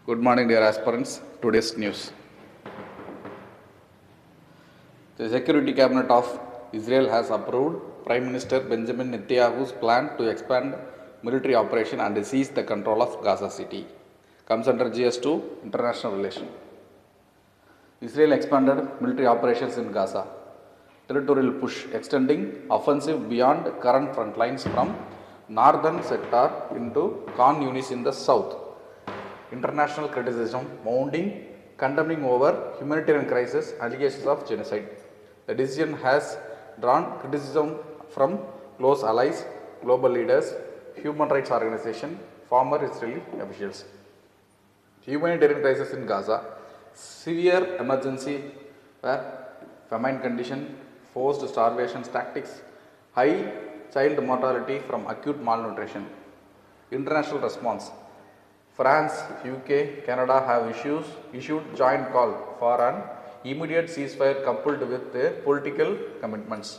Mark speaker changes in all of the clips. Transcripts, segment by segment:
Speaker 1: Good morning, dear aspirants. Today's news. The Security Cabinet of Israel has approved Prime Minister Benjamin Netanyahu's plan to expand military operation and seize the control of Gaza City. Comes under GS2 International Relations. Israel expanded military operations in Gaza. Territorial push extending offensive beyond current front lines from northern sector into Khan Yunis in the south. International criticism mounting, condemning over humanitarian crisis, allegations of genocide. The decision has drawn criticism from close allies, global leaders, human rights organizations, former Israeli officials. Humanitarian crisis in Gaza, severe emergency where famine condition, forced starvation tactics, high child mortality from acute malnutrition. International response. France, UK, Canada have issued joint call for an immediate ceasefire coupled with their political commitments.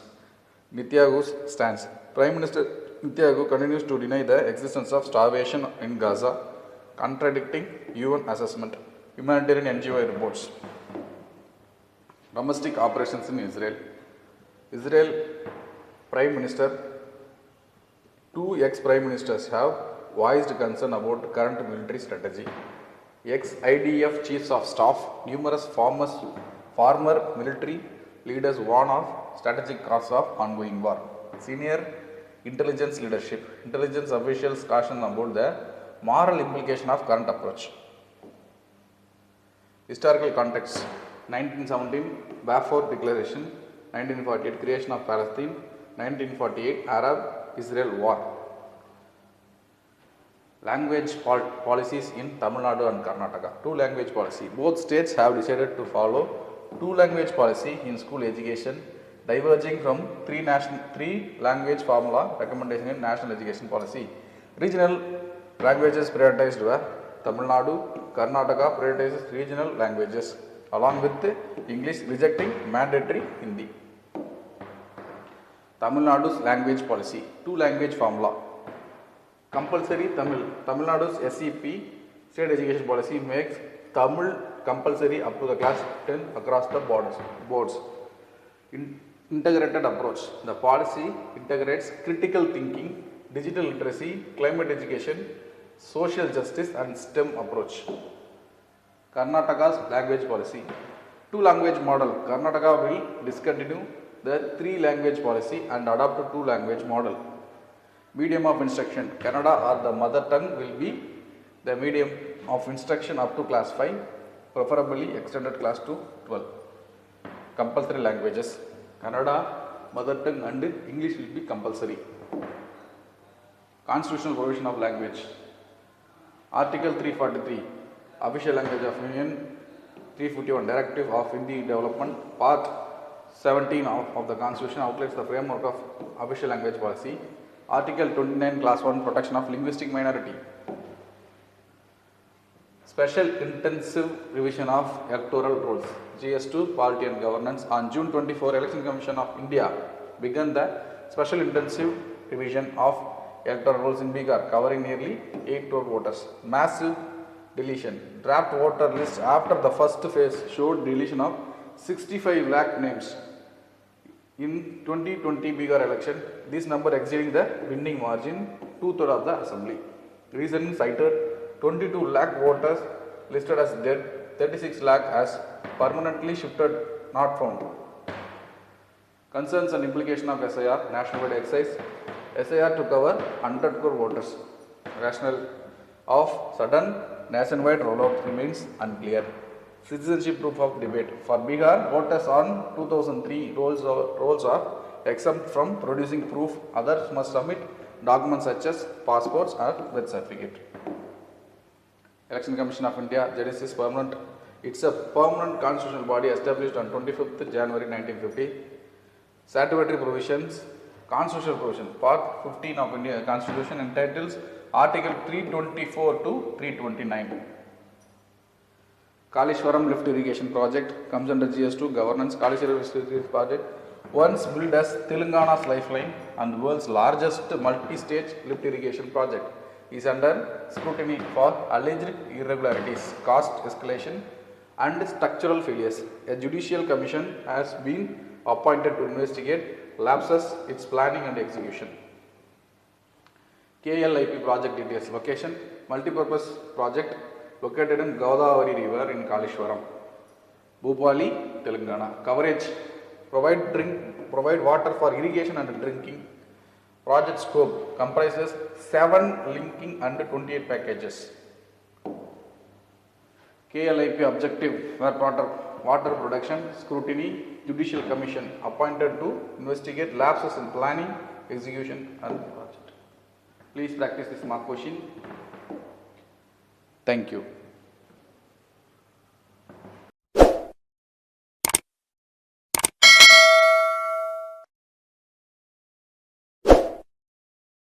Speaker 1: Netanyahu's stance. Prime Minister Netanyahu continues to deny the existence of starvation in Gaza, contradicting UN assessment. Humanitarian NGO reports. Domestic operations in Israel. Israel Prime Minister, two ex-Prime Ministers have voiced concern about current military strategy. Ex-IDF Chiefs of Staff, numerous former military leaders warn of strategic costs of ongoing war. Senior intelligence leadership, intelligence officials caution about the moral implication of current approach. Historical context. 1917 Balfour Declaration, 1948 creation of Palestine, 1948 Arab-Israel war. Language policies in Tamil Nadu and Karnataka. Two-language policy. Both states have decided to follow two-language policy in school education, diverging from three-language formula recommendation in national education policy. Regional languages prioritized were Tamil Nadu, Karnataka prioritizes regional languages along with English, rejecting mandatory Hindi. Tamil Nadu's language policy. Two-language formula. Compulsory Tamil. Tamil Nadu's SEP, state education policy, makes Tamil compulsory up to the class 10 across the boards. Integrated approach. The policy integrates critical thinking, digital literacy, climate education, social justice and STEM approach. Karnataka's language policy. Two-language model. Karnataka will discontinue the three-language policy and adopt a two-language model. Medium of instruction. Kannada or the mother tongue will be the medium of instruction up to class 5, preferably extended class to 12. Compulsory languages. Kannada, mother tongue and English will be compulsory. Constitutional provision of language. Article 343, official language of Union. 351, Directive of Hindi Development. Part 17 of the Constitution outlines the framework of official language policy. Article 29, Class 1, Protection of Linguistic Minority. Special Intensive Revision of Electoral Rules. GS2, Polity and Governance. On June 24, Election Commission of India began the Special Intensive Revision of Electoral Rules in Bihar, covering nearly 8 crore voters. Massive deletion. Draft voter list after the first phase showed deletion of 65 lakh names. In 2020 Bihar election, this number exceeding the winning margin, 2/3 of the assembly. Reason cited 22 lakh voters listed as dead, 36 lakh as permanently shifted, not found. Concerns and implication of SIR, nationwide exercise. SIR to cover 100 crore voters. Rationale of sudden nationwide rollout remains unclear. Citizenship proof of debate. For Bihar, voters on 2003 rolls are exempt from producing proof. Others must submit documents such as passports or birth certificate. Election Commission of India, JDC is permanent. It's a permanent constitutional body established on 25th January 1950. Statutory provisions. Constitutional provision. Part 15 of India Constitution entitles Article 324 to 329. Kalishwaram lift irrigation project comes under GS2 governance. Kalishwaram lift irrigation project, once billed as Telangana's lifeline and the world's largest multi-stage lift irrigation project, is under scrutiny for alleged irregularities, cost escalation and structural failures. A judicial commission has been appointed to investigate lapses in its planning and execution. KLIP project details. Location: multipurpose project located in Godavari River in Kalishwaram, Bhupali, Telangana. Coverage: provide water for irrigation and drinking. Project scope comprises 7 linking and 28 packages. KLIP objective were water production scrutiny. Judicial commission appointed to investigate lapses in planning, execution and project. Please practice this mock question. Thank you.